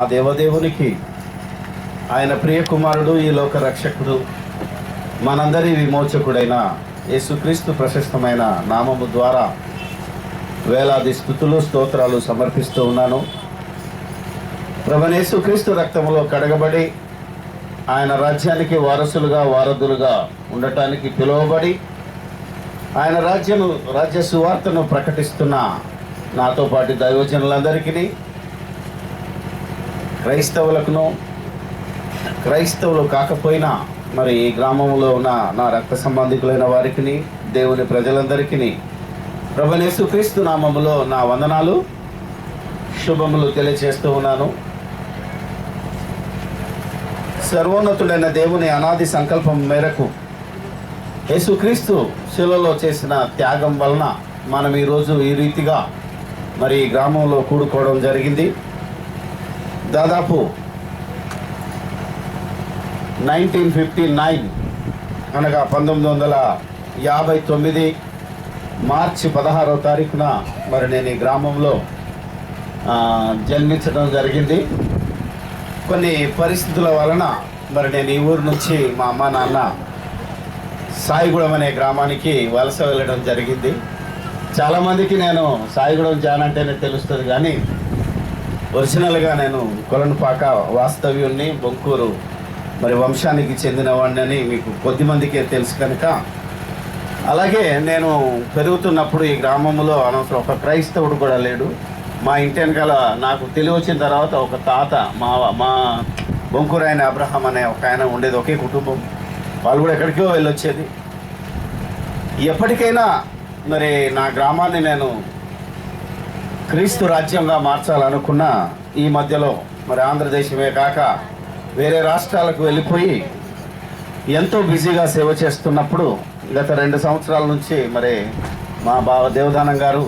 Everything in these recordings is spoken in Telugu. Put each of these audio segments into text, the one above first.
ఆ దేవదేవునికి, ఆయన ప్రియ కుమారుడు, ఈ లోక రక్షకుడు, మనందరి విమోచకుడైన యేసుక్రీస్తు ప్రశస్తమైన నామము ద్వారా వేలాది స్తుతులు స్తోత్రాలు సమర్పిస్తూ ఉన్నాను. ప్రభువైన యేసుక్రీస్తు రక్తములో కడగబడి ఆయన రాజ్యానికి వారసులుగా వారధులుగా ఉండటానికి పిలువబడి ఆయన రాజ్య సువార్తను ప్రకటిస్తున్న నాతో పాటు దైవజనులందరికీ, క్రైస్తవులు కాకపోయినా మరి ఈ గ్రామంలో ఉన్న నా రక్త సంబంధికులైన వారికి, దేవుని ప్రజలందరికీ ప్రభువైన యేసుక్రీస్తు నామములో నా వందనాలు, శుభములు తెలియజేస్తూ ఉన్నాను. సర్వోన్నతుడైన దేవుని అనాది సంకల్పం మేరకు యేసుక్రీస్తు శిలువలో చేసిన త్యాగం వలన మనం ఈరోజు ఈ రీతిగా మరి గ్రామంలో కూడుకోవడం జరిగింది. దాదాపు 1959 అనగా 1959 మార్చి 16వ తారీఖున మరి నేను ఈ గ్రామంలో జన్మించడం జరిగింది. కొన్ని పరిస్థితుల వలన మరి నేను ఈ ఊరు నుంచి మా అమ్మ నాన్న సాయిగూడెం అనే గ్రామానికి వలస వెళ్ళడం జరిగింది. చాలామందికి నేను సాయిగూడెం జానంటేనే తెలుస్తుంది, కానీ ఒరిజినల్గా నేను కొలనుపాక వాస్తవ్యుణ్ణి, బొంకూరు మరి వంశానికి చెందిన వాడిని మీకు కొద్దిమందికే తెలుసు కనుక. అలాగే నేను పెరుగుతున్నప్పుడు ఈ గ్రామంలో అనవసరం ఒక క్రైస్తవుడు కూడా లేడు. మా ఇంటి వెనకాల నాకు తెలివి వచ్చిన తర్వాత ఒక తాత, మా బొంకూరు ఆయన అబ్రహాం అనే ఒక ఆయన ఉండేది, ఒకే కుటుంబం. వాళ్ళు కూడా ఎక్కడికో వెళ్ళొచ్చేది. ఎప్పటికైనా మరి నా గ్రామాన్ని నేను క్రీస్తు రాజ్యంగా మార్చాలనుకున్న ఈ మధ్యలో మరి ఆంధ్రదేశమే కాక వేరే రాష్ట్రాలకు వెళ్ళిపోయి ఎంతో బిజీగా సేవ చేస్తున్నప్పుడు గత 2 సంవత్సరాల నుంచి మరి మా బావ దేవదానం గారు,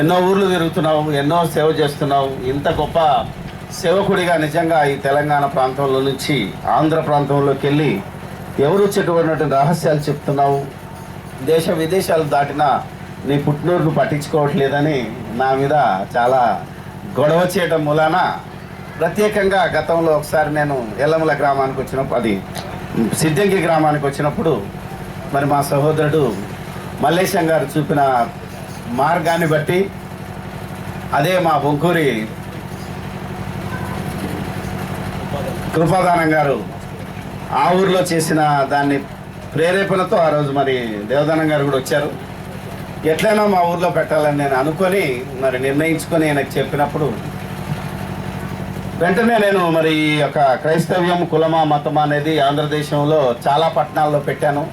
ఎన్నో ఊర్లు తిరుగుతున్నావు, ఎన్నో సేవ చేస్తున్నావు, ఇంత గొప్ప సేవకుడిగా నిజంగా ఈ తెలంగాణ ప్రాంతంలో నుంచి ఆంధ్ర ప్రాంతంలోకి వెళ్ళి ఎవరు చెట్టుకున్నటువంటి రహస్యాలు చెప్తున్నావు, దేశ విదేశాలు దాటిన నీ పుట్టినూరును పట్టించుకోవట్లేదని నా మీద చాలా గొడవ చేయడం మూలాన ప్రత్యేకంగా గతంలో ఒకసారి నేను ఎల్లమల గ్రామానికి వచ్చినప్పుడు, అది సిద్ధంగి గ్రామానికి వచ్చినప్పుడు మరి మా సహోదరుడు మల్లేశం గారు చూపిన మార్గాన్ని బట్టి, అదే మా బొంకూరి కృపాదానం గారు ఆ ఊరిలో చేసిన దాన్ని ప్రేరేపణతో ఆ రోజు మరి దేవదానం గారు కూడా వచ్చారు. ఎట్లయినా మా ఊర్లో పెట్టాలని నేను అనుకొని మరి నిర్ణయించుకొని ఆయనకు చెప్పినప్పుడు వెంటనే నేను మరి ఈ యొక్క క్రైస్తవ్యం, కులమా, మతమా అనేది ఆంధ్రదేశంలో చాలా పట్టణాల్లో పెట్టాను.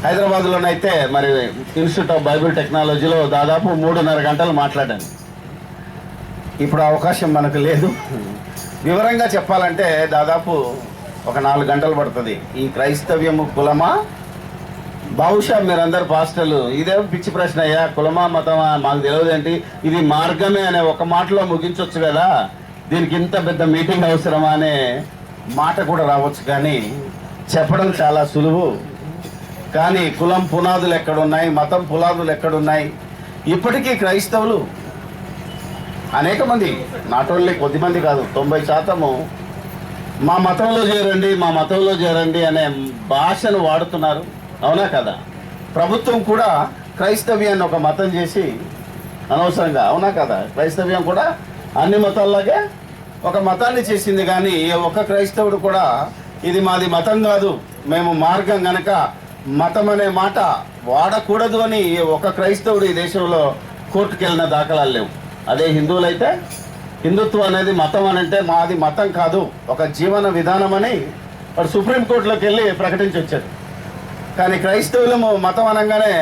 హైదరాబాద్లోనైతే మరి ఇన్స్టిట్యూట్ ఆఫ్ బైబిల్ టెక్నాలజీలో దాదాపు 3.5 గంటలు మాట్లాడాను. ఇప్పుడు అవకాశం మనకు లేదు. వివరంగా చెప్పాలంటే దాదాపు ఒక 4 గంటలు పడుతుంది. ఈ క్రైస్తవ్యము, కులమా, బహుశా మీరందరూ పాస్టర్లు ఇదే పిచ్చి ప్రశ్న, అయ్యా కులమా మతమా మాకు తెలియదేంటి, ఇది మార్గమే అనే ఒక మాటలో ముగించవచ్చు కదా, దీనికి ఇంత పెద్ద మీటింగ్ అవసరమా అనే మాట కూడా రావచ్చు. కానీ చెప్పడం చాలా సులువు. కానీ కులం పునాదులు ఎక్కడున్నాయి, మతం పునాదులు ఎక్కడున్నాయి? ఇప్పటికీ క్రైస్తవులు అనేక మంది, నాట్ ఓన్లీ కొద్దిమంది కాదు, 90% మా మతంలో చేరండి అనే భాషను వాడుతున్నారు. అవునా కదా? ప్రభుత్వం కూడా క్రైస్తవ్యాన్ని ఒక మతం చేసి అనవసరంగా, అవునా కదా, క్రైస్తవ్యం కూడా అన్ని మతాల్లాగే ఒక మతాన్ని చేసింది. కానీ ఒక క్రైస్తవుడు కూడా ఇది మాది మతం కాదు, మేము మార్గం గనక మతం అనే మాట వాడకూడదు అని ఒక క్రైస్తవుడు ఈ దేశంలో కోర్టుకు వెళ్ళిన దాఖలాలు లేవు. అదే హిందువులైతే హిందుత్వం అనేది మతం అని అంటే మాది మతం కాదు, ఒక జీవన విధానం అని వాడు సుప్రీంకోర్టులోకి వెళ్ళి ప్రకటించి వచ్చాడు. కానీ క్రైస్తవులము మతం అనగానే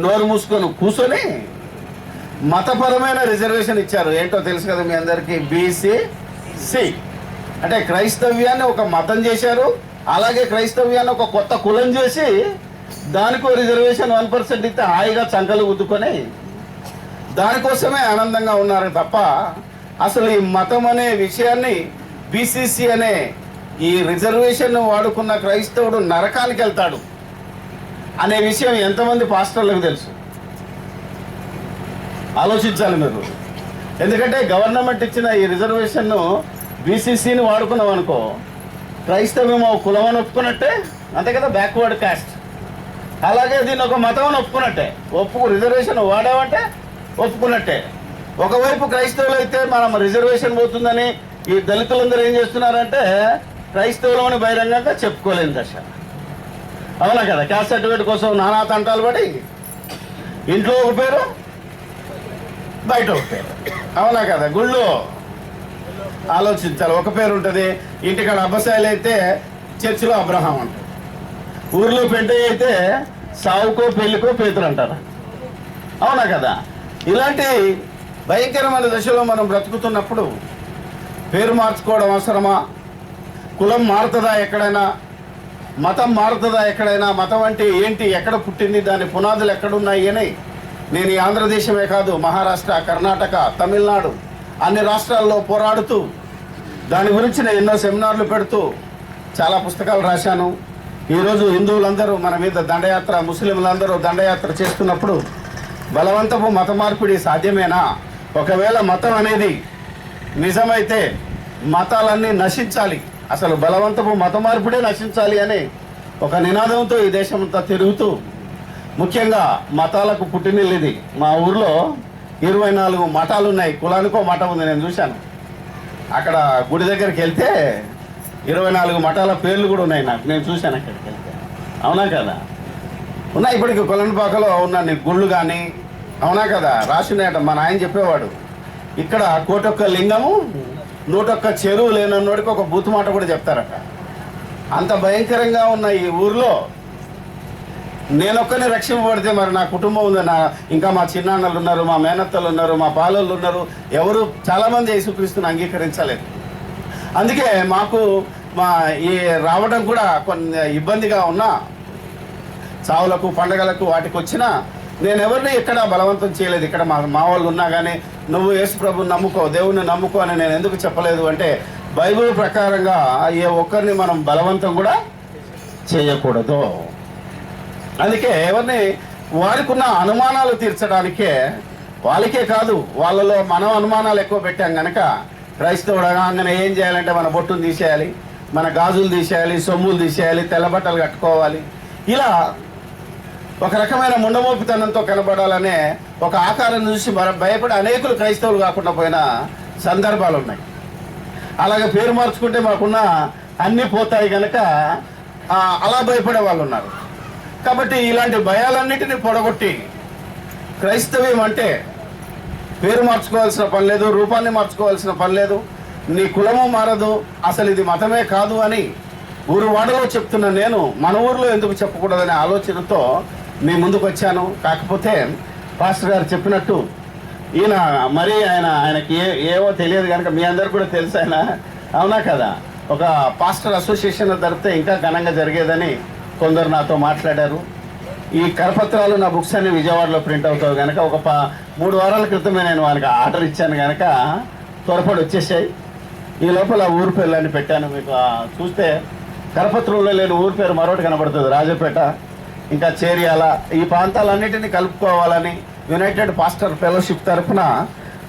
నోరు మూసుకొని కూర్చొని మతపరమైన రిజర్వేషన్ ఇచ్చారు. ఏంటో తెలుసు కదా మీ అందరికీ, BCC అంటే క్రైస్తవ్యాన్ని ఒక మతం చేశారు. అలాగే క్రైస్తవ్యాన్ని ఒక కొత్త కులం చేసి దానికో రిజర్వేషన్ 1% ఇస్తే హాయిగా చంకలు గుద్దుకొని దానికోసమే ఆనందంగా ఉన్నారు తప్ప అసలు ఈ మతం అనే విషయాన్ని, BCC అనే ఈ రిజర్వేషన్ వాడుకున్న క్రైస్తవుడు నరకానికి వెళ్తాడు అనే విషయం ఎంతమంది పాస్టర్లకు తెలుసు? ఆలోచించాలి మీరు. ఎందుకంటే గవర్నమెంట్ ఇచ్చిన ఈ రిజర్వేషన్ను బీసీసీని వాడుకున్నాం అనుకో, క్రైస్తవం కులం అని ఒప్పుకున్నట్టే, అంతే కదా, బ్యాక్వర్డ్ కాస్ట్. అలాగే దీన్ని ఒక మతం అని ఒప్పుకున్నట్టే, రిజర్వేషన్ వాడామంటే ఒప్పుకున్నట్టే. ఒకవైపు క్రైస్తవులు అయితే మనం రిజర్వేషన్ పోతుందని ఈ దళితులందరూ ఏం చేస్తున్నారంటే క్రైస్తవులని బహిరంగంగా చెప్పుకోలేని దశ. అవునా కదా, క్యాస్ట్ సర్టిఫికేట్ కోసం నానా తంటాలు పడి ఇంట్లో ఒక పేరు బయట ఒక పేరు. అవునా కదా, గుళ్ళు ఆలోచించాలి, ఒక పేరు ఉంటుంది. ఇంటికాడ అబ్బసాయిలు అయితే చర్చిలో అబ్రహాం అంటారు, ఊర్లో పెంటయ్య అయితే సావుకో పెళ్ళికో పేతురు అంటారు. అవునా కదా, ఇలాంటి భయంకరమైన దశలో మనం బ్రతుకుతున్నప్పుడు పేరు మార్చుకోవడం అవసరమా? కులం మారుతుందా ఎక్కడైనా? మతం మారుతుందా ఎక్కడైనా? మతం అంటే ఏంటి, ఎక్కడ పుట్టింది, దాని పునాదులు ఎక్కడున్నాయి అని నేను ఈ ఆంధ్రదేశమే కాదు, మహారాష్ట్ర, కర్ణాటక, తమిళనాడు అన్ని రాష్ట్రాల్లో పోరాడుతూ దాని గురించి నేను ఎన్నో సెమినార్లు పెడుతూ చాలా పుస్తకాలు రాశాను. ఈరోజు హిందువులందరూ మన మీద దండయాత్ర, ముస్లింలందరూ దండయాత్ర చేస్తున్నప్పుడు బలవంతపు మత మార్పిడి సాధ్యమేనా? ఒకవేళ మతం అనేది నిజమైతే మతాలన్నీ నశించాలి, అసలు బలవంతపు మత మార్పిడే నశించాలి అని ఒక నినాదంతో ఈ దేశమంతా తిరుగుతూ, ముఖ్యంగా మతాలకు పుట్టినిల్లు ఇది. మా ఊర్లో 24 మఠాలు ఉన్నాయి, కులానికో మఠం ఉంది. నేను చూశాను అక్కడ గుడి దగ్గరికి వెళ్తే 24 మఠాల పేర్లు కూడా ఉన్నాయి నాకు, నేను చూశాను అక్కడికి వెళ్తే. అవునా కదా, ఉన్నాయి ఇప్పటికి కొలనుపాకలో ఉన్న గుళ్ళు కానీ. అవునా కదా, రాసినాయట. మా నాయన చెప్పేవాడు, ఇక్కడ 1 లింగము 101 చెరువు లేనన్నోడికి ఒక బూతు మాట కూడా చెప్తారట. అంత భయంకరంగా ఉన్న ఈ ఊర్లో నేనొక్కనే రక్షింపబడితే మరి నా కుటుంబం ఉంది, ఇంకా మా చిన్నాన్నలు ఉన్నారు, మా మేనత్తలు ఉన్నారు, మా పాలోళ్ళు ఉన్నారు, ఎవరు చాలామంది యేసుక్రీస్తుని అంగీకరించలేదు. అందుకే మాకు ఈ రావడం కూడా కొన్ని ఇబ్బందిగా ఉన్నా, చావులకు పండగలకు వాటికి వచ్చినా నేను ఎవరిని ఇక్కడ బలవంతం చేయలేదు. ఇక్కడ మా వాళ్ళు ఉన్నా కానీ నువ్వు యేసు ప్రభుని నమ్ముకో, దేవుణ్ణి నమ్ముకో అని నేను ఎందుకు చెప్పలేదు అంటే, బైబిల్ ప్రకారంగా ఏ ఒక్కరిని మనం బలవంతం కూడా చేయకూడదు. అందుకే ఎవరిని వారికి ఉన్న అనుమానాలు తీర్చడానికే, వాళ్ళకే కాదు వాళ్ళలో మనం అనుమానాలు ఎక్కువ పెట్టాం కనుక, క్రైస్తవుడు అనగానే ఏం చేయాలంటే మన బొట్టును తీసేయాలి, మన గాజులు తీసేయాలి, సొమ్ములు తీసేయాలి, తెల్ల బట్టలు కట్టుకోవాలి, ఇలా ఒక రకమైన ముండమోపితనంతో కనబడాలనే ఒక ఆకారం చూసి భయపడి అనేకులు క్రైస్తవులు కాకుండా పోయిన సందర్భాలు ఉన్నాయి. అలాగే పేరు మార్చుకుంటే మాకున్న అన్నీ పోతాయి కనుక అలా భయపడే వాళ్ళు ఉన్నారు. కాబట్టి ఇలాంటి భయాలన్నిటినీ పొడగొట్టి, క్రైస్తవ్యం అంటే పేరు మార్చుకోవాల్సిన పని లేదు, రూపాన్ని మార్చుకోవాల్సిన పని లేదు, నీ కులము మారదు, అసలు ఇది మతమే కాదు అని ఊరు వాడలో చెప్తున్న నేను మన ఊరిలో ఎందుకు చెప్పకూడదనే ఆలోచనతో మీ ముందుకు వచ్చాను. కాకపోతే పాస్టర్ గారు చెప్పినట్టు ఈయన మరీ ఆయనకి ఏవో తెలియదు కనుక మీ అందరు కూడా తెలుసు ఆయన. అవునా కదా, ఒక పాస్టర్ అసోసియేషన్ జరిపితే ఇంకా ఘనంగా జరిగేదని కొందరు నాతో మాట్లాడారు. ఈ కరపత్రాలు నా బుక్స్ అన్ని విజయవాడలో ప్రింట్ అవుతావు కనుక ఒక 3 వారాల క్రితమే నేను వానికి ఆర్డర్ ఇచ్చాను కనుక త్వరపడి వచ్చేసాయి. ఈ లోపల ఊరు పేర్లని పెట్టాను. మీకు చూస్తే కరపత్రంలో లేని ఊరి పేరు మరొకటి కనబడుతుంది, రాజపేట, ఇంకా చేరియాల. ఈ ప్రాంతాలన్నింటినీ కలుపుకోవాలని యునైటెడ్ పాస్టర్ ఫెలోషిప్ తరఫున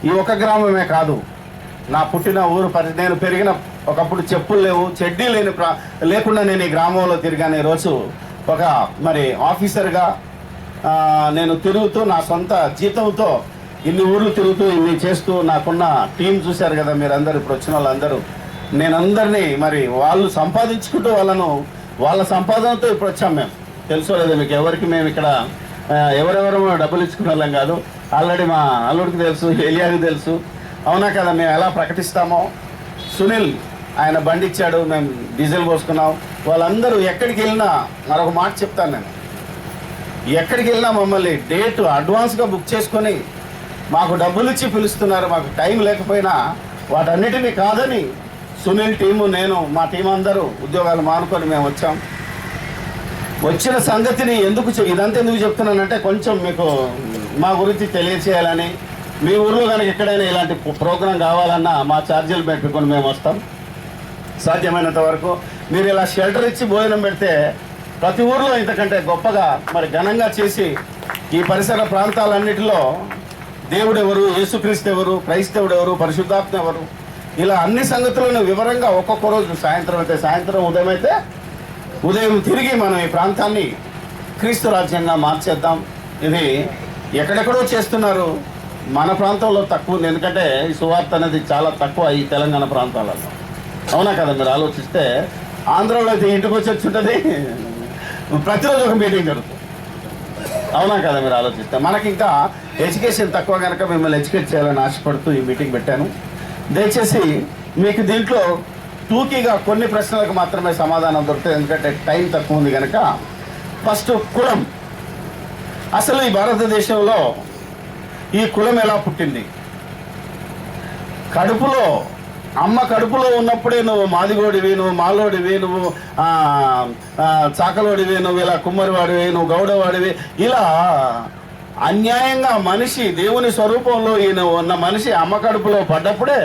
ఈ ఒక గ్రామమే కాదు, నా పుట్టిన ఊరు నేను పెరిగిన ఒకప్పుడు చెప్పులు లేవు, చెడ్డీ లేకుండా నేను ఈ గ్రామంలో తిరిగాను. ఈరోజు ఒక ఆఫీసర్గా నేను తిరుగుతూ నా సొంత జీతంతో ఇన్ని ఊర్లు తిరుగుతూ ఇన్ని చేస్తూ నాకున్న టీం చూశారు కదా మీరందరూ, ఇప్పుడు వచ్చిన వాళ్ళందరూ. నేను అందరినీ వాళ్ళు సంపాదించుకుంటూ వాళ్ళ సంపాదనతో ఇప్పుడు వచ్చాం. మేము తెలుసుకోలేదు మీకు ఎవరికి, మేము ఇక్కడ ఎవరెవరు డబ్బులు ఇచ్చుకునే వాళ్ళం కాదు. ఆల్రెడీ మా అల్లుడికి తెలుసు, ఏలియాకి తెలుసు. అవునా కదా, మేము ఎలా ప్రకటిస్తామో. సునీల్ ఆయన బండి ఇచ్చాడు, మేము డీజిల్ పోసుకున్నాం. వాళ్ళందరూ ఎక్కడికి వెళ్ళినా మరొక మాట చెప్తాను నేను, ఎక్కడికి వెళ్ళినా మమ్మల్ని డేట్ అడ్వాన్స్గా బుక్ చేసుకొని మాకు డబ్బులు ఇచ్చి పిలుస్తున్నారు. మాకు టైం లేకపోయినా వాటన్నిటినీ కాదని సునీల్ టీము, నేను, మా టీం అందరూ ఉద్యోగాలు మానుకొని మేము వచ్చాం. వచ్చిన సంగతిని ఇదంతా ఎందుకు చెప్తున్నానంటే, కొంచెం మీకు మా గురించి తెలియచేయాలని. మీ ఊర్లో కనుక ఎక్కడైనా ఇలాంటి ప్రోగ్రాం కావాలన్నా మా ఛార్జీలు పెట్టుకొని మేము వస్తాం. సాధ్యమైనంత వరకు మీరు ఇలా షెల్టర్ ఇచ్చి భోజనం పెడితే ప్రతి ఊర్లో ఇంతకంటే గొప్పగా ఘనంగా చేసి ఈ పరిసర ప్రాంతాలన్నిటిలో దేవుడు ఎవరు, యేసుక్రీస్తు ఎవరు, క్రైస్తవుడు ఎవరు, పరిశుద్ధాత్మ ఎవరు, ఇలా అన్ని సంగతులను వివరంగా ఒక్కొక్క రోజు సాయంత్రం అయితే సాయంత్రం, ఉదయం అయితే ఉదయం తిరిగి మనం ఈ ప్రాంతాన్ని క్రీస్తు రాజ్యంగా మార్చేద్దాం. ఇది ఎక్కడెక్కడో చేస్తున్నారు, మన ప్రాంతంలో తక్కువ ఉంది. ఎందుకంటే ఈ సువార్త అనేది చాలా తక్కువ ఈ తెలంగాణ ప్రాంతాలలో. అవునా కదా? మీరు ఆలోచిస్తే ఆంధ్రలో అయితే ఇంటికి వచ్చి ఉంటుంది, ప్రతిరోజు ఒక మీటింగ్ జరుగుతుంది. అవునా కదా? మీరు ఆలోచిస్తే మనకి ఇంకా ఎడ్యుకేషన్ తక్కువ కనుక మిమ్మల్ని ఎడ్యుకేట్ చేయాలని ఆశపడుతూ ఈ మీటింగ్ పెట్టాను. దయచేసి మీకు దీంట్లో టూకీగా కొన్ని ప్రశ్నలకు మాత్రమే సమాధానం దొరుకుతుంది, ఎందుకంటే టైం తక్కువ ఉంది కనుక. ఫస్ట్, కులం. అసలు ఈ భారతదేశంలో ఈ కులం ఎలా పుట్టింది? కడుపులో అమ్మ కడుపులో ఉన్నప్పుడే నువ్వు మాదిగోడివి, నువ్వు మాలోడివి, నువ్వు చాకలోడివి, నువ్వు ఇలా కుమ్మరివాడివి, నువ్వు గౌడవాడివి, ఇలా అన్యాయంగా మనిషి దేవుని స్వరూపంలో ఈయన ఉన్న మనిషి అమ్మ కడుపులో పడ్డప్పుడే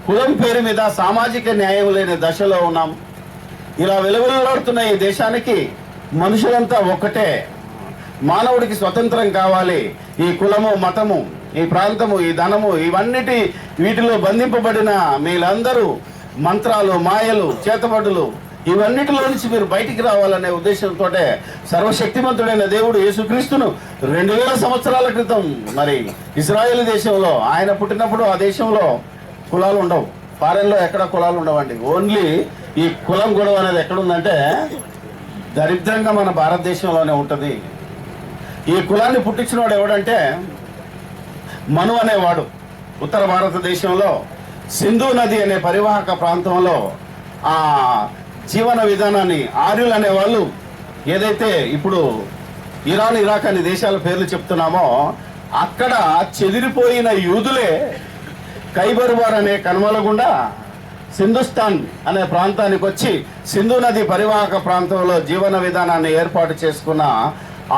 కులం పేరు మీద సామాజిక న్యాయం లేని దశలో ఉన్నాం. ఇలా వెలువలాడుతున్న ఈ దేశానికి మనుషులంతా ఒక్కటే, మానవుడికి స్వతంత్రం కావాలి. ఈ కులము, మతము, ఈ ప్రాంతము, ఈ ధనము, వీటిలో బంధింపబడిన మీరందరూ మంత్రాలు, మాయలు, చేతబడులు, ఇవన్నిటిలో నుంచి మీరు బయటికి రావాలనే ఉద్దేశంతో సర్వశక్తిమంతుడైన దేవుడు యేసుక్రీస్తును 2000 సంవత్సరాల క్రితం మరి ఇజ్రాయేల్ దేశంలో ఆయన పుట్టినప్పుడు ఆ దేశంలో కులాలు ఉండవు. ఫారెన్లో ఎక్కడ కులాలు ఉండవండి. ఓన్లీ ఈ కులం గొడవ అనేది ఎక్కడుందంటే దరిద్రంగా మన భారతదేశంలోనే ఉంటుంది. ఈ కులాన్ని పుట్టించినవాడు ఎవడంటే మను అనేవాడు. ఉత్తర భారతదేశంలో సింధు నది అనే పరివాహక ప్రాంతంలో ఆ జీవన విధానాన్ని ఆర్యులు అనేవాళ్ళు, ఏదైతే ఇప్పుడు ఇరాన్, ఇరాక్ అనే దేశాల పేర్లు చెప్తున్నామో అక్కడ చెదిరిపోయిన యూదులే ఖైబర్ బార్ అనే కనుమల గుండా సింధుస్థాన్ అనే ప్రాంతానికి వచ్చి సింధు నది పరివాహక ప్రాంతంలో జీవన విధానాన్ని ఏర్పాటు చేసుకున్న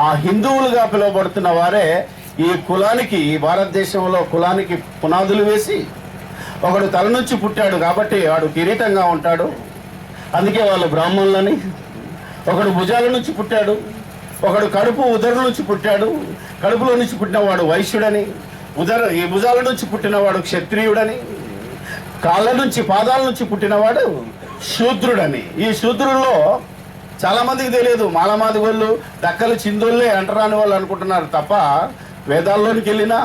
ఆ హిందువులుగా పిలువబడుతున్న వారే ఈ కులానికి, ఈ భారతదేశంలో కులానికి పునాదులు వేసి, ఒకడు తల నుంచి పుట్టాడు కాబట్టి వాడు కిరీటంగా ఉంటాడు, అందుకే వాళ్ళు బ్రాహ్మణులని. ఒకడు భుజాల నుంచి పుట్టాడు, ఒకడు కడుపు ఉదరు నుంచి పుట్టాడు, కడుపులో నుంచి పుట్టినవాడు వైశ్యుడని, ఈ భుజాల నుంచి పుట్టినవాడు క్షత్రియుడని, కాళ్ళ నుంచి పాదాల నుంచి పుట్టినవాడు శూద్రుడని. ఈ శూద్రుల్లో చాలా మందికి తెలియదు. మాలమాదిగోళ్ళు, దక్కలు, చిందోళ్ళే అంటరాని వాళ్ళు అనుకుంటున్నారు తప్ప వేదాల్లోనికి వెళ్ళినా,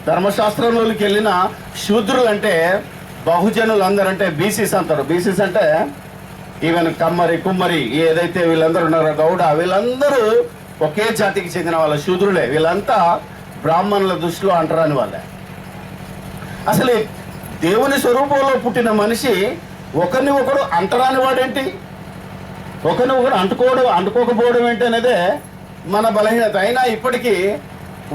ధర్మశాస్త్రంలోనికి వెళ్ళినా శూద్రులు అంటే బహుజనులు అందరంటే బీసీస్ అంటారు. బీసీస్ అంటే ఈవెన్ కమ్మరి, కుమ్మరి, ఏదైతే వీళ్ళందరూ ఉన్నారో, గౌడ, వీళ్ళందరూ ఒకే జాతికి చెందిన వాళ్ళ శూద్రులే. వీళ్ళంతా బ్రాహ్మణుల దృష్టిలో అంటరాని వాళ్ళే. అసలు దేవుని స్వరూపంలో పుట్టిన మనిషి ఒకరిని ఒకడు అంటరాని వాడేంటి, ఒకరిని ఒకడు అంటుకోకపోవడం ఏంటి అనేదే మన బలహీనత. అయినా ఇప్పటికీ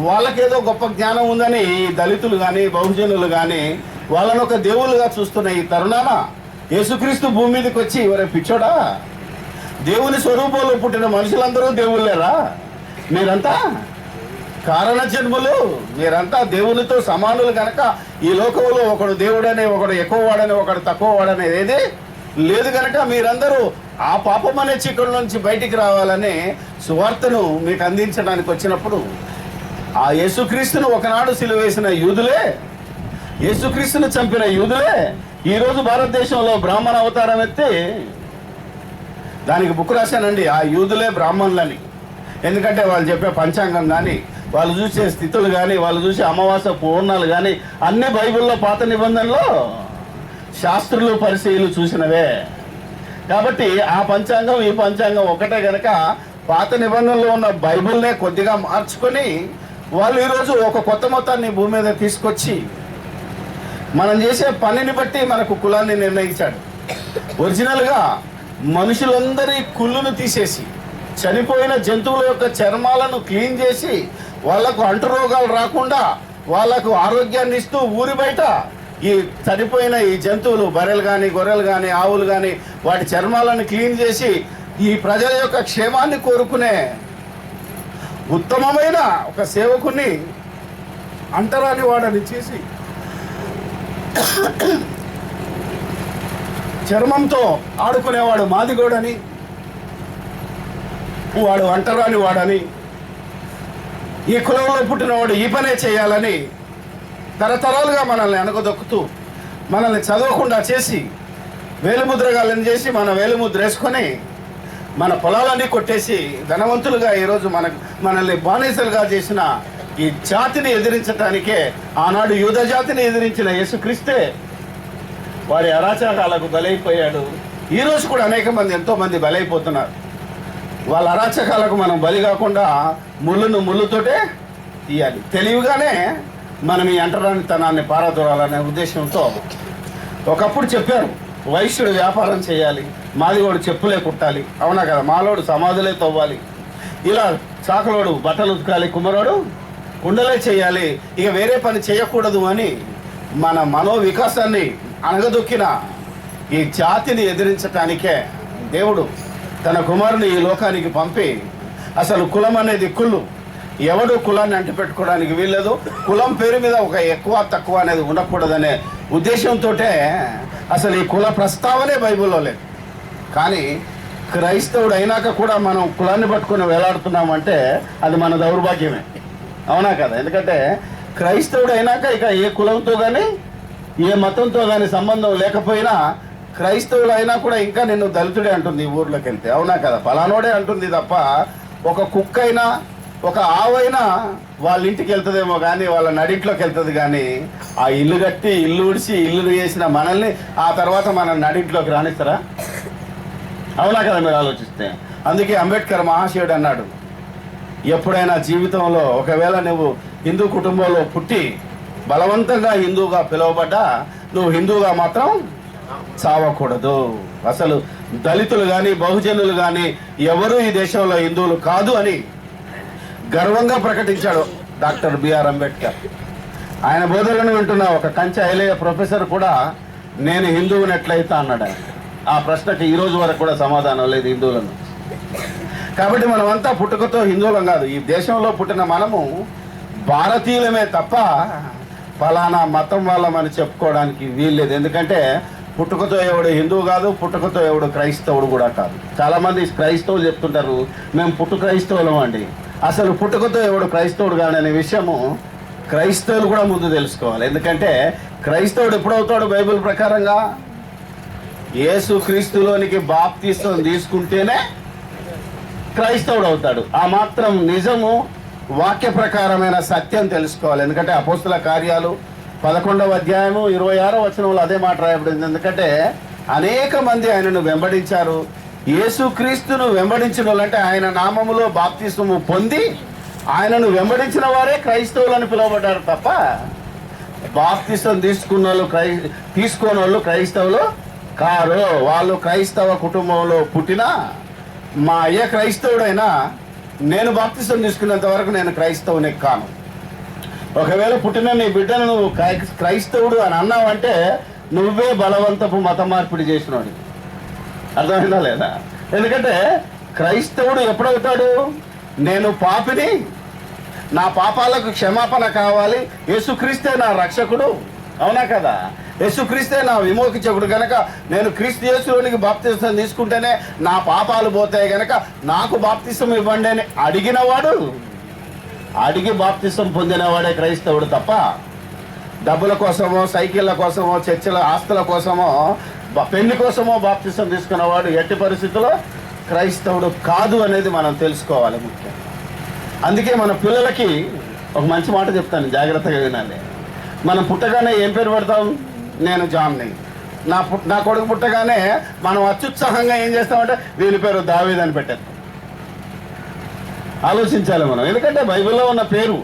వాళ్ళకేదో గొప్ప జ్ఞానం ఉందని దళితులు కానీ, బహుజనులు కానీ వాళ్ళని ఒక దేవుళ్ళుగా చూస్తున్న ఈ తరుణాన యేసుక్రీస్తు భూమి మీదకి వచ్చి, ఎవరే పిచ్చోడా, దేవుని స్వరూపంలో పుట్టిన మనుషులందరూ దేవుళ్ళేరా, మీరంతా కారణ జన్మలు, మీరంతా దేవునితో సమానులు కనుక ఈ లోకంలో ఒకడు దేవుడని, ఒకడు ఎక్కువ వాడని, ఒకడు తక్కువ వాడని ఏది లేదు కనుక మీరందరూ ఆ పాపం అనే చీకటి నుంచి బయటికి రావాలని సువార్తను మీకు అందించడానికి వచ్చినప్పుడు ఆ యేసుక్రీస్తును ఒకనాడు సిలువేసిన యూదులే, యేసుక్రీస్తును చంపిన యూదులే ఈరోజు భారతదేశంలో బ్రాహ్మణ అవతారం ఎత్తి దానికి బుక్ రాశానండి, ఆ యూదులే బ్రాహ్మణులని. ఎందుకంటే వాళ్ళు చెప్పే పంచాంగం కానీ, వాళ్ళు చూసే స్థితులు కానీ, వాళ్ళు చూసే అమావాస్య పూర్ణాలు కానీ అన్ని బైబిల్లో పాత నిబంధనలో శాస్త్రులు, పరిశీలు చూసినవే. కాబట్టి ఆ పంచాంగం, ఈ పంచాంగం ఒకటే కనుక పాత నిబంధనలో ఉన్న బైబిల్నే కొద్దిగా మార్చుకొని వాళ్ళు ఈరోజు ఒక కొత్త మొత్తాన్ని భూమి మీద తీసుకొచ్చి మనం చేసే పనిని బట్టి మనకు కులాన్ని నిర్ణయించాడు. ఒరిజినల్గా మనుషులందరి కుళ్ళును తీసేసి, చనిపోయిన జంతువుల యొక్క చర్మాలను క్లీన్ చేసి, వాళ్లకు అంటురోగాలు రాకుండా వాళ్లకు ఆరోగ్యాన్ని ఇస్తూ ఊరి బయట ఈ చనిపోయిన ఈ జంతువులు, బర్రెలు కానీ, గొర్రెలు కానీ, ఆవులు కానీ, వాటి చర్మాలను క్లీన్ చేసి ఈ ప్రజల యొక్క క్షేమాన్ని కోరుకునే ఉత్తమమైన ఒక సేవకుని అంటరాని వాడని చేసి చర్మంతో ఆడుకునేవాడు మాదిగోడని, వాడు అంటరాని వాడని, ఈ కులంలో పుట్టినవాడు ఈ పనే చేయాలని తరతరాలుగా మనల్ని వెనకదొక్కుతూ మనల్ని చదవకుండా చేసి వేలిముద్రగాలను చేసి మన వేలిముద్ర వేసుకొని మన పొలాలన్నీ కొట్టేసి ధనవంతులుగా ఈరోజు మనల్ని బానిసలుగా చేసిన ఈ జాతిని ఎదిరించడానికే ఆనాడు యూద జాతిని ఎదిరించిన యేసుక్రీస్తే వారి అరాచకాలకు బలైపోయాడు. ఈరోజు కూడా అనేక మంది ఎంతోమంది బలైపోతున్నారు. వాళ్ళ అరాచకాలకు మనం బలి కాకుండా ముళ్ళును ముళ్ళుతోటే తీయాలి. తెలివిగానే మనం ఈ అంటరానితనాన్ని పారదోరాలనే ఉద్దేశంతో ఒకప్పుడు చెప్పారు, వైశ్యుడు వ్యాపారం చేయాలి, మాదిగోడు చెప్పులే కుట్టాలి, అవునా కదా, మాలోడు సమాధులే తవ్వాలి, ఇలా చాకలోడు బట్టలు ఉతకాలి, కుమ్మరోడు కుండలే చేయాలి, ఇక వేరే పని చేయకూడదు అని మన మనోవికాసాన్ని అణగదొక్కిన ఈ జాతిని ఎదిరించటానికే దేవుడు తన కుమారుని ఈ లోకానికి పంపి అసలు కులం అనేది కుళ్ళు, ఎవడు కులాన్ని అంటిపెట్టుకోవడానికి వీల్లేదు, కులం పేరు మీద ఒక ఎక్కువ తక్కువ అనేది ఉండకూడదనే ఉద్దేశంతో అసలు ఈ కుల ప్రస్తావనే బైబిల్లో లేదు. కానీ క్రైస్తవుడు అయినాక కూడా మనం కులాన్ని పట్టుకుని వేలాడుతున్నామంటే అది మన దౌర్భాగ్యమే, అవునా కదా. ఎందుకంటే క్రైస్తవుడు అయినాక ఇక ఏ కులంతో కానీ ఏ మతంతో కానీ సంబంధం లేకపోయినా క్రైస్తవులు అయినా కూడా ఇంకా నిన్ను దళితుడే అంటుంది ఈ ఊర్లోకి వెళ్తే, అవునా కదా, ఫలానోడే అంటుంది తప్ప ఒక కుక్క అయినా ఒక ఆవైనా వాళ్ళ ఇంటికి వెళ్తుందేమో కానీ వాళ్ళ నడింట్లోకి వెళ్తుంది. కానీ ఆ ఇల్లు కట్టి ఇల్లు ఉడిచి ఇల్లు చేసిన మనల్ని ఆ తర్వాత మన నడింట్లోకి రానిస్తారా? అవునా కదా మీరు ఆలోచిస్తే. అందుకే అంబేద్కర్ మహాశయుడు అన్నాడు, ఎప్పుడైనా జీవితంలో ఒకవేళ నువ్వు హిందూ కుటుంబంలో పుట్టి బలవంతంగా హిందూగా పిలువబడ్డా నువ్వు హిందూగా మాత్రం చావకూడదు. అసలు దళితులు కానీ బహుజనులు కానీ ఎవరు ఈ దేశంలో హిందువులు కాదు అని గర్వంగా ప్రకటించాడు డాక్టర్ బిఆర్ అంబేద్కర్. ఆయన బోధనలను వింటున్న ఒక కంచె ఐలయ్య ప్రొఫెసర్ కూడా నేను హిందువుని ఎట్లయితా అన్నాడు. ఆయన ఆ ప్రశ్నకి ఈ రోజు వరకు కూడా సమాధానం లేదు హిందువులను. కాబట్టి మనమంతా పుట్టుకతో హిందువులం కాదు. ఈ దేశంలో పుట్టిన మనము భారతీయులమే తప్ప ఫలానా మతం వాళ్ళమని చెప్పుకోవడానికి వీల్లేదు. ఎందుకంటే పుట్టుకతో ఎవడు హిందువు కాదు, పుట్టుకతో ఎవడు క్రైస్తవుడు కూడా కాదు. చాలామంది క్రైస్తవులు చెప్తుంటారు మేము క్రైస్తవులం అండి. అసలు పుట్టుకతో ఎవడు క్రైస్తవుడు కాదనే విషయము క్రైస్తవులు కూడా ముందు తెలుసుకోవాలి. ఎందుకంటే క్రైస్తవుడు ఎప్పుడవుతాడు బైబిల్ ప్రకారంగా? యేసు క్రీస్తులోనికి బాప్తిసం తీసుకుంటేనే క్రైస్తవుడు అవుతాడు. ఆ మాత్రం నిజము వాక్య ప్రకారమైన సత్యం తెలుసుకోవాలి. ఎందుకంటే అపోస్తుల కార్యాలు 11వ అధ్యాయము 26వ వచనంలో అదే మాట రాయబడింది. ఎందుకంటే అనేక మంది ఆయనను వెంబడించారు. యేసుక్రీస్తును వెంబడించిన వాళ్ళంటే ఆయన నామములో బాప్తిసము పొంది ఆయనను వెంబడించిన వారే క్రైస్తవులని పిలువబడ్డారు తప్ప బాప్తిసం తీసుకోని వాళ్ళు క్రైస్తవులు కారు. వాళ్ళు క్రైస్తవ కుటుంబంలో పుట్టిన మా అయ్య క్రైస్తవుడైనా నేను బాప్తిసం తీసుకునేంత వరకు నేను క్రైస్తవుని కాను. ఒకవేళ పుట్టిన నీ బిడ్డను నువ్వు క్రైస్తవుడు అని అన్నావంటే నువ్వే బలవంతపు మత మార్పిడి చేసినవాడు. అర్థమైందా లేదా? ఎందుకంటే క్రైస్తవుడు ఎప్పుడవుతాడు? నేను పాపిని, నా పాపాలకు క్షమాపణ కావాలి, యేసుక్రీస్తే నా రక్షకుడు, అవునా కదా, యేసుక్రీస్తే నా విమోచకుడు కనుక నేను క్రీస్తు యేసులోనికి బాప్తిసం తీసుకుంటేనే నా పాపాలు పోతాయి కనుక నాకు బాప్తిసం ఇవ్వండి అని అడిగినవాడు, అడిగి బాప్తిసం పొందినవాడే క్రైస్తవుడు తప్ప డబ్బుల కోసమో సైకిళ్ళ కోసమో చర్చిల ఆస్తుల కోసమో పెళ్లి కోసమో బాప్తిసం తీసుకున్నవాడు ఎట్టి పరిస్థితుల్లో క్రైస్తవుడు కాదు అనేది మనం తెలుసుకోవాలి ముఖ్యం. అందుకే మన పిల్లలకి ఒక మంచి మాట చెప్తాను, జాగ్రత్తగా వినాలి. మనం పుట్టగానే ఏం పేరు పెడతాం? నేను జాన్ని. నా కొడుకు పుట్టగానే మనం అత్యుత్సాహంగా ఏం చేస్తామంటే వీని పేరు దావీద్ అని పెట్టేస్తాం. ఆలోచించాలి మనం. ఎందుకంటే బైబిల్లో ఉన్న పేరు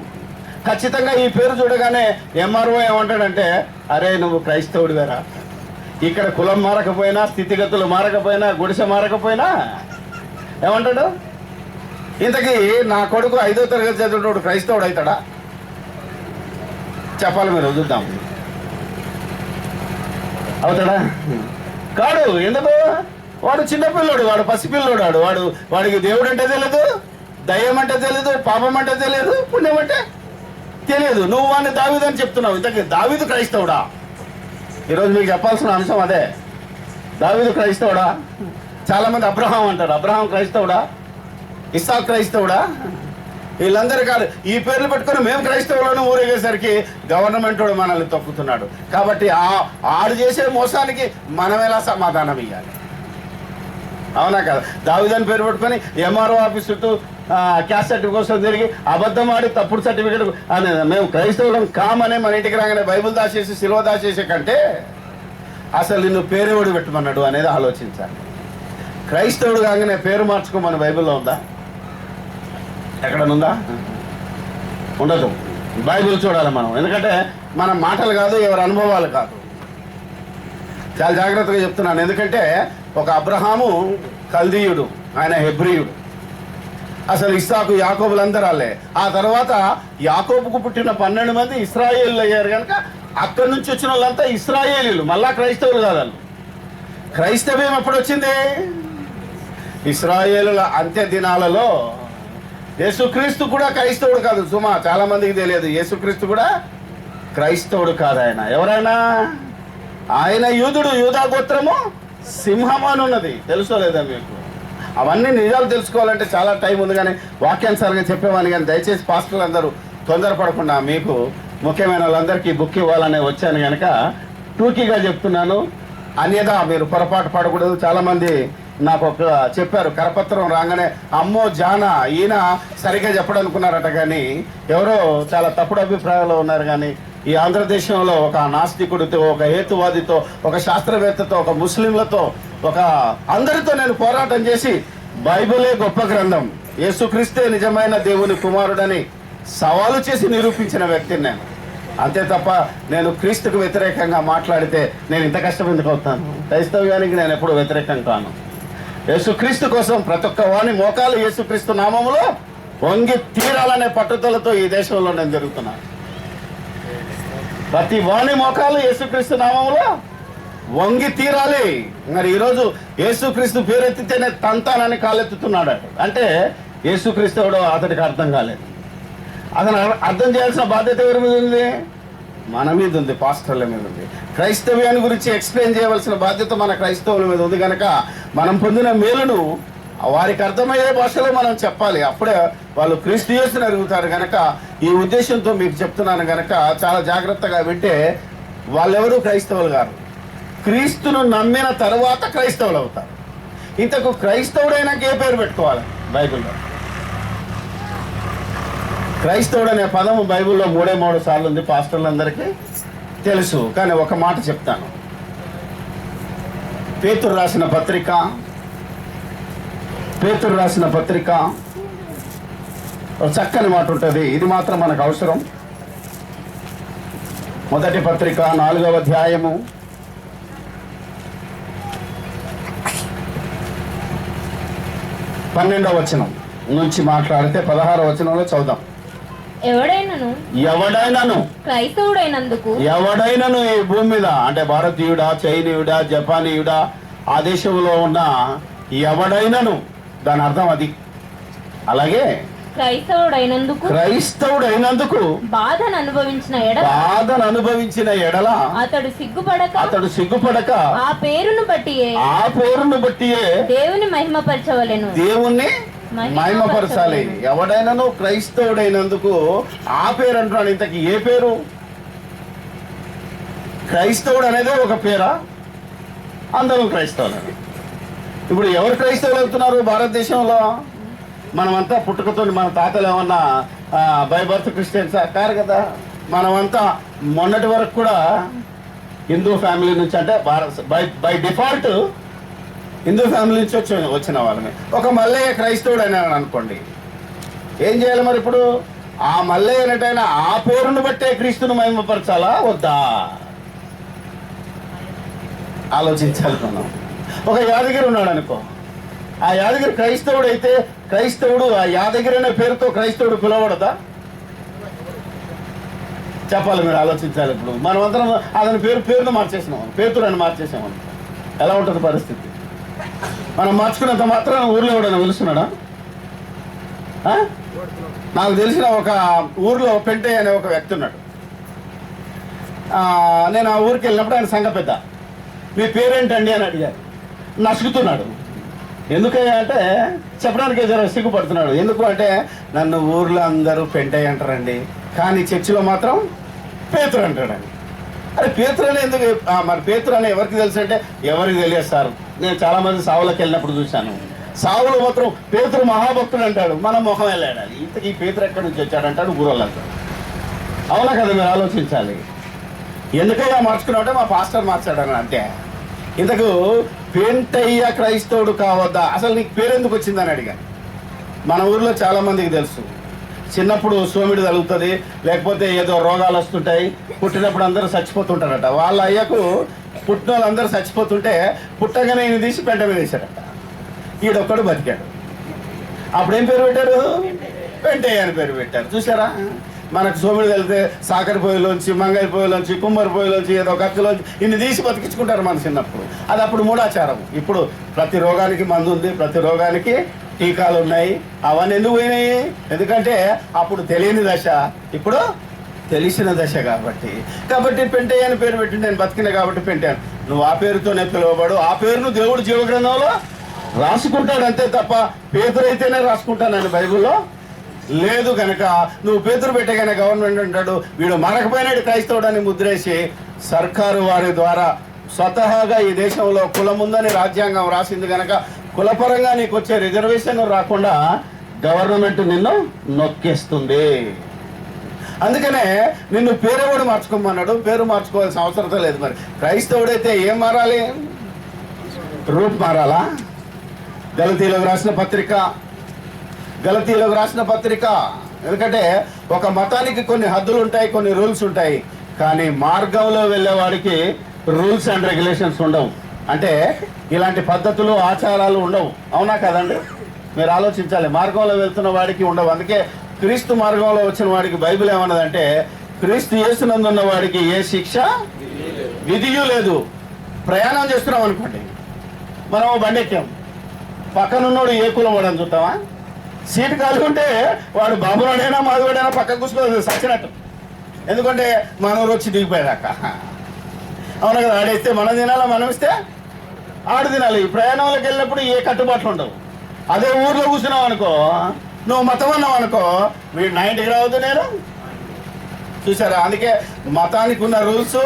ఖచ్చితంగా ఈ పేరు చూడగానే ఎంఆర్ఓ ఏమంటాడంటే అరే నువ్వు క్రైస్తవుడు వేరా, ఇక్కడ కులం మారకపోయినా స్థితిగతులు మారకపోయినా గుడిసె మారకపోయినా ఏమంటాడు? ఇంతకీ నా కొడుకు 5వ తరగతి చదివినోడు క్రైస్తవుడు అవుతాడా? చెప్పాలి మీరు, చూద్దాం. అవుతాడా? కాడు. ఎందుకు? వాడు చిన్నపిల్లోడు, వాడు పసిపిల్లోడు, వాడికి దేవుడు అంటే తెలియదు, దయ్యం అంటే తెలియదు, పాపం అంటే తెలియదు, పుణ్యం అంటే తెలియదు. నువ్వు వాడిని దావీదు అని చెప్తున్నావు. ఇంతకీ దావీదు క్రైస్తవుడా? ఈరోజు మీకు చెప్పాల్సిన అంశం అదే. దావీదు క్రైస్తవుడా? చాలామంది అబ్రహాం అంటారు. అబ్రహాం క్రైస్తవుడా? ఇస్సాకు క్రైస్తవుడా? వీళ్ళందరూ కాదు, ఈ పేర్లు పెట్టుకొని మేము క్రైస్తవులను ఊరేగేసరికి గవర్నమెంట్ వాడు మనల్ని తొక్కుతున్నాడు. కాబట్టి ఆడు చేసే మోసానికి మనం ఎలా సమాధానం ఇవ్వాలి? అవునా కదా? దావీదని పేరు పెట్టుకొని ఎంఆర్ఓ ఆఫీస్ చుట్టూ క్యాస్ట్ సర్టిఫికేట్ కోసం తిరిగి అబద్ధం ఆడి తప్పుడు సర్టిఫికేట్ మేము క్రైస్తవులం కామనే మన ఇంటికి రాగానే బైబుల్ దాచేసి సిలువ దాచేసే కంటే అసలు నిన్ను పేరేవుడు పెట్టమన్నాడు అనేది ఆలోచించాలి. క్రైస్తవుడు కాగానే పేరు మార్చుకోమని బైబిల్లో ఉందా? ఎక్కడనుందా? ఉండదు. బైబిల్ చూడాలి మనం. ఎందుకంటే మన మాటలు కాదు, ఎవరి అనుభవాలు కాదు. చాలా జాగ్రత్తగా చెప్తున్నాను. ఎందుకంటే ఒక అబ్రహాము కల్దీయుడు, ఆయన హెబ్రీయుడు. అసలు ఇస్సాకు యాకోబులందరూ వాళ్ళే. ఆ తర్వాత యాకోబుకు పుట్టిన 12 మంది ఇశ్రాయేలు అయ్యారు కనుక అక్కడి నుంచి వచ్చిన వాళ్ళంతా ఇశ్రాయేలీలు, మళ్ళా క్రైస్తవులు కాదు. క్రైస్తవ్యం ఎప్పుడు వచ్చింది? ఇశ్రాయేలుల అంత్య దినాలలో. యేసుక్రీస్తు కూడా క్రైస్తవుడు కాదు సుమా, చాలా మందికి తెలియదు. యేసుక్రీస్తు కూడా క్రైస్తవుడు కాదు. ఆయన ఎవరైనా, ఆయన యూదుడు, యూదా గోత్రము సింహం అని ఉన్నది. తెలుసో లేదా మీకు? అవన్నీ నిజాలు తెలుసుకోవాలంటే చాలా టైం ఉంది, కానీ వాక్యానుసారంగా చెప్పేవాడిని. కానీ దయచేసి పాస్టర్లు అందరూ తొందరపడకుండా మీకు ముఖ్యమైన వాళ్ళందరికీ బుక్ ఇవ్వాలనే వచ్చాను కనుక టూకీగా చెప్తున్నాను. అన్యదా మీరు పొరపాటు పడకూడదు. చాలామంది నాకు ఒక చెప్పారు, కరపత్రం రాగానే అమ్మో జానా ఈయన సరిగ్గా చెప్పడనుకున్నారట. కానీ ఎవరో చాలా తప్పుడు అభిప్రాయాలు ఉన్నారు. కానీ ఈ ఆంధ్రదేశంలో ఒక నాస్తికుడితో, ఒక హేతువాదితో, ఒక శాస్త్రవేత్తతో, ఒక ముస్లింలతో, ఒక అందరితో నేను పోరాటం చేసి బైబిలే గొప్ప గ్రంథం, యేసుక్రీస్తే నిజమైన దేవుని కుమారుడని సవాలు చేసి నిరూపించిన వ్యక్తిని నేను. అంతే తప్ప నేను క్రీస్తుకు వ్యతిరేకంగా మాట్లాడితే నేను ఇంత కష్టం ఎందుకు అవుతాను? క్రైస్తవ్యానికి నేను ఎప్పుడు వ్యతిరేకం కాను. యేసుక్రీస్తు కోసం ప్రతి ఒక్క వాని మోకాలు యేసుక్రీస్తు నామములో వంగి తీరాలనే పట్టుదలతో ఈ దేశంలో నేను జరుగుతున్నాను. ప్రతి వాని మోకాలు యేసుక్రీస్తు నామములో వంగి తీరాలి. మరి ఈరోజు యేసుక్రీస్తు పేరెత్తితేనే తంతానని కాలెత్తుతున్నాడు. అంటే యేసుక్రీస్తు ఎవడో అతడికి అర్థం కాలేదు. అతను అర్థం చేయాల్సిన బాధ్యత ఎవరి మీద ఉంది? మన మీద ఉంది, పాస్టర్ల మీద ఉంది. క్రైస్తవ్యాన్ని గురించి ఎక్స్ప్లెయిన్ చేయవలసిన బాధ్యత మన క్రైస్తవుల మీద ఉంది. కనుక మనం పొందిన మేలును వారికి అర్థమయ్యే భాషలో మనం చెప్పాలి. అప్పుడే వాళ్ళు క్రీస్తు యేసుని అడుగుతారు. కనుక ఈ ఉద్దేశంతో మీకు చెప్తున్నాను. కనుక చాలా జాగ్రత్తగా వింటే వాళ్ళెవరూ క్రైస్తవులు గారు. క్రీస్తును నమ్మిన తర్వాత క్రైస్తవులు అవుతారు. ఇంతకు క్రైస్తవుడైనాక ఏ పేరు పెట్టుకోవాలి? బైబిల్లో క్రైస్తవుడు అనే పదము బైబిల్లో 3 సార్లు ఉంది. పాస్టర్లందరికీ తెలుసు. కానీ ఒక మాట చెప్తాను. పేతురు రాసిన పత్రిక ఒక చక్కని మాట ఉంటుంది. ఇది మాత్రం మనకు అవసరం. మొదటి పత్రిక 4వ అధ్యాయము 12వ వచనం నుంచి మాట్లాడితే 16వ వచనంలో చదువుదాం. ఎవడైనాను క్రైస్తవుడైనందుకు ఎవడైనాను ఈ భూమి మీద, అంటే భారతీయుడా, చైనీయుడా, జపానీయుడా, ఆ దేశంలో ఉన్న ఎవడైనాను, దాని అర్థం అది. అలాగే క్రైస్తవుడైనందుకు బాధను అనుభవించిన ఎడల అతడు సిగ్గుపడక ఆ పేరును బట్టియే దేవుని మహిమపరచాలి. ఎవడైనాను క్రైస్తవుడైనందుకు ఆ పేరు అంటున్నాడు. ఇంతకీ ఏ పేరు? క్రైస్తవుడు అనేది ఒక పేరా? అందరూ క్రైస్తవులు. ఇప్పుడు ఎవరు క్రైస్తవులు అవుతున్నారు భారతదేశంలో? మనమంతా పుట్టుకతో, మన తాతలు ఏమన్నా బై బర్త్ క్రిస్టియన్స్ కారు కదా. మనమంతా మొన్నటి వరకు కూడా హిందూ ఫ్యామిలీ నుంచి, అంటే బై డిఫాల్ట్ హిందూ ఫ్యామిలీ నుంచి వచ్చిన వాళ్ళని. ఒక మల్లయ్య క్రైస్తవుడు అయినాడు అనుకోండి, ఏం చేయాలి మరి? ఇప్పుడు ఆ మల్లయ్య అనేటైనా ఆ పేరును బట్టే క్రీస్తును మహిమపరచాలా వద్దా ఆలోచించాలి మనం. ఒక యాదగిరి ఉన్నాడు అనుకో, ఆ యాదగిరి క్రైస్తవుడు అయితే క్రైస్తవుడు ఆ యాదగిరి అనే పేరుతో క్రైస్తవుడు పిలవడదా? చెప్పాలి, మీరు ఆలోచించాలి. ఇప్పుడు మనమందరం అతని పేరును మార్చేసినాం, పేతురు అని మార్చేసామని ఎలా ఉంటుంది పరిస్థితి? మనం మార్చుకున్నంత మాత్రం ఊర్లో ఎవడన్నా పిలుస్తున్నాడా? నాకు తెలిసిన ఒక ఊర్లో పెంటయ్య అనే ఒక వ్యక్తి ఉన్నాడు. నేను ఆ ఊరికి వెళ్ళినప్పుడు ఆయన సంఘ పెద్ద, మీ పేరేంటండి అని అడిగారు. నసుగుతున్నాడు. ఎందుకయ్యా అంటే చెప్పడానికి జర సిగ్గుపడుతున్నాడు. ఎందుకు అంటే నన్ను ఊర్లో అందరూ పెంటయ్య అంటారండి, కానీ చర్చిలో మాత్రం పేతురు అంటాడండి. అరే పేతురు అని ఎందుకు, మరి పేతురు అని ఎవరికి తెలుసు అంటే ఎవరికి తెలియదు సార్. నేను చాలామంది సావులకు వెళ్ళినప్పుడు చూశాను, సావులు మాత్రం పేతురు మహాభక్తుడు అంటాడు, మన మొహం వెళ్ళాడాలి. ఇంతకీ పేతురు ఎక్కడి నుంచి వచ్చాడంటాడు ఊరోళ్ళు అంటాడు. అవునా కదా, మీరు ఆలోచించాలి. ఎందుకైనా మార్చుకున్నామంటే మా పాస్టర్ మార్చాడని అంటే. ఇంతకు పెంటయ్య క్రైస్తవుడు కావద్దా, అసలు నీకు పేరెందుకు వచ్చిందని అడిగాను. మన ఊర్లో చాలా మందికి తెలుసు, చిన్నప్పుడు సోమిడి తగులుతుంది, లేకపోతే ఏదో రోగాలు వస్తుంటాయి, పుట్టినప్పుడు అందరూ చచ్చిపోతుంటారట. వాళ్ళ అయ్యకు పుట్టిన వాళ్ళందరూ చచ్చిపోతుంటే పుట్టగానే ఈయన తీసి పెంట మీద వేశారట. ఈడొక్కడు బతికాడు. అప్పుడేం పేరు పెట్టారు? పెంటయ్య అని పేరు పెట్టారు. చూసారా, మనకు సోమిడి వెళ్తే సాకరి పొయ్యిలోంచి, మంగళ పొయ్యిలోంచి, కుమ్మరి పొయ్యిలోంచి, ఏదో కత్తిలోంచి ఇన్ని తీసి బతికించుకుంటారు మన చిన్నప్పుడు. అది అప్పుడు మూఢాచారం. ఇప్పుడు ప్రతి రోగానికి మందు ఉంది, ప్రతి రోగానికి టీకాలు ఉన్నాయి. అవన్నీ ఎందుకు పోయినాయి? ఎందుకంటే అప్పుడు తెలియని దశ, ఇప్పుడు తెలిసిన దశ. కాబట్టి పెంటయ్య అని పేరు పెట్టి నేను బతికిన కాబట్టి పెంటాను. నువ్వు ఆ పేరుతోనే పిలువబడు. ఆ పేరును దేవుడు జీవగ్రంథంలో రాసుకుంటాడు అంతే తప్ప పేతురు అయితేనే రాసుకుంటానని బైబిల్లో లేదు. కనుక నువ్వు పేతురు పెట్టగానే గవర్నమెంట్ అంటాడు వీడు మరకపోయినాడు క్రైస్తవుడని ముద్రేసి సర్కారు వారి ద్వారా స్వతహాగా ఈ దేశంలో కులం ఉందని రాజ్యాంగం రాసింది కనుక కులపరంగా నీకు వచ్చే రిజర్వేషన్ రాకుండా గవర్నమెంట్ నిన్ను నొక్కేస్తుంది. అందుకనే నిన్ను పేరెవడు మార్చుకోమన్నాడు. పేరు మార్చుకోవాల్సిన అవసరం లేదు. మరి క్రైస్తవుడైతే ఏం మారాలి? రూట్ మారాలా? గలతీలకు రాసిన పత్రిక. ఎందుకంటే ఒక మతానికి కొన్ని హద్దులు ఉంటాయి, కొన్ని రూల్స్ ఉంటాయి. కానీ మార్గంలో వెళ్ళేవాడికి రూల్స్ అండ్ రెగ్యులేషన్స్ ఉండవు. అంటే ఇలాంటి పద్ధతులు, ఆచారాలు ఉండవు. అవునా కదండి? మీరు ఆలోచించాలి. మార్గంలో వెళ్తున్న వాడికి ఉండవు. అందుకే క్రీస్తు మార్గంలో వచ్చిన వాడికి బైబిల్ ఏమన్నదంటే క్రీస్తు యేసునందున్న వాడికి ఏ శిక్ష విధియు లేదు. ప్రయాణం చేస్తున్నాం అనుకోండి, మనం బండి ఎక్కాం, పక్కనున్నోడు ఏ కులం వాడని చూస్తామా? సీటు ఖాళీ ఉంటే వాడు బాబునాడైనా మాధవుడైనా పక్కకు కూర్చుకోవాలి సచ్చినట్టు. ఎందుకంటే మనం వచ్చి దిగిపోయేదాకా. అవునా కదా? ఆడేస్తే మనం తినాలా, మనం ఇస్తే ఆడు తినాలి. ఈ ప్రయాణంలోకి వెళ్ళినప్పుడు ఏ కట్టుబాట్లు ఉండవు. అదే ఊర్లో కూర్చున్నావు అనుకో, నువ్వు మతం అన్నావు అనుకో, వీడు 90కి రావద్దు నేను. చూసారా? అందుకే మతానికి ఉన్న రూల్స్,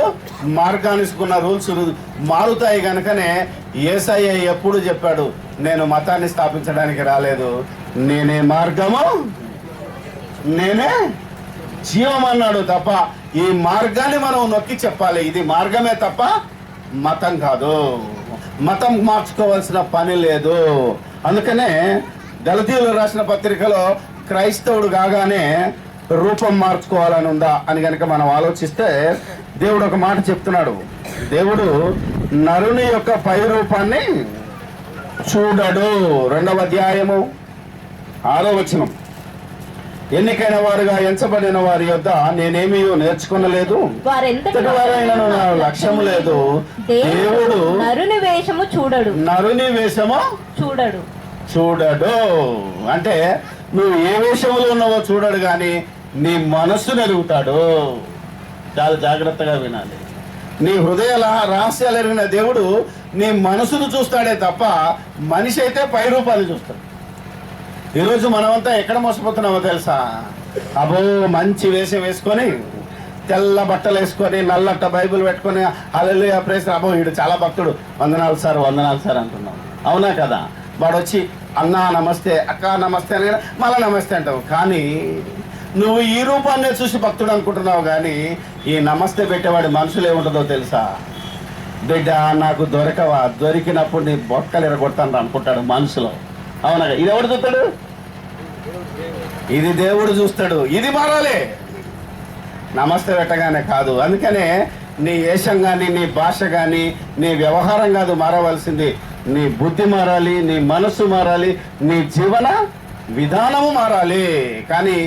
మార్గానికి ఉన్న రూల్స్ మారుతాయి. కనుకనే యేసయ్య ఎప్పుడు చెప్పాడు, నేను మతాన్ని స్థాపించడానికి రాలేదు, నేనే మార్గము, నేనే జీవం అన్నాడు. తప్ప ఈ మార్గాన్ని మనం నొక్కి చెప్పాలి. ఇది మార్గమే తప్ప మతం కాదు. మతం మార్చుకోవాల్సిన పని లేదు. అందుకనే గలతీయులకు రాసిన పత్రికలో క్రైస్తవుడు కాగానే రూపం మార్చుకోవాలని ఉందా అని కనుక మనం ఆలోచిస్తే దేవుడు ఒక మాట చెప్తున్నాడు. దేవుడు నరుని యొక్క పై రూపాన్ని చూడడు. 2వ అధ్యాయము 6వ వచనం. ఎన్నికైన వారుగా ఎంచబడిన వారి యొద్ద నేనేమీ నేర్చుకునలేదు, వారెంతటి వారైనను నా లక్ష్యము లేదు. దేవుడు నరుని వేషము చూడడు. నరుని వేషము చూడడు అంటే నువ్వు ఏ వేషంలో ఉన్నావో చూడడు, కానీ నీ మనస్సును ఎరుగుతాడు. చాలా జాగ్రత్తగా వినాలి. నీ హృదయ రహస్యాలు ఎరిగిన దేవుడు నీ మనసును చూస్తాడే తప్ప మనిషి అయితే పై రూపాన్ని చూస్తాడు. ఈరోజు మనమంతా ఎక్కడ మోసపోతున్నామో తెలుసా? అబ్బో మంచి వేషం వేసుకొని, తెల్ల బట్టలు వేసుకొని, నల్లట్ట బైబిల్ పెట్టుకొని హల్లెలూయా ప్రైజ్, అబ్బో వీడు చాలా భక్తుడు, వందనాలు సార్ అంటున్నాం. అవునా కదా? వాడు వచ్చి అన్నా నమస్తే, అక్క నమస్తే అని మళ్ళా నమస్తే అంటావు. కానీ నువ్వు ఈ రూపాన్నే చూసి భక్తుడు అనుకుంటున్నావు, కానీ ఈ నమస్తే పెట్టేవాడి మనసులో ఏముంటుందో తెలుసా? బిడ్డ నాకు దొరకవా, దొరికినప్పుడు నీ బొక్కలు ఎరగొడతాను అనుకుంటాడు మనసులో. అవునా? ఇది ఎవడు చూస్తాడు? ఇది దేవుడు చూస్తాడు. ఇది మారాలి, నమస్తే పెట్టగానే కాదు. అందుకనే నీ వేషం కానీ, నీ భాష కానీ, నీ వ్యవహారం కాదు మారవలసింది. నీ బుద్ధి మారాలి, నీ మనస్సు మారాలి, నీ జీవన విధానము మారాలి. కానీ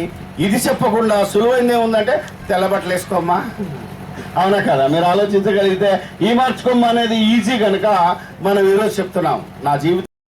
ఇది చెప్పకుండా సులువైంది ఏముందంటే తెల్లబట్టలు వేసుకోమ్మా. అవునా కదా? మీరు ఆలోచించగలిగితే ఈ మార్చుకోమ్మా అనేది ఈజీ కనుక మనం ఈరోజు చెప్తున్నాం. నా జీవితం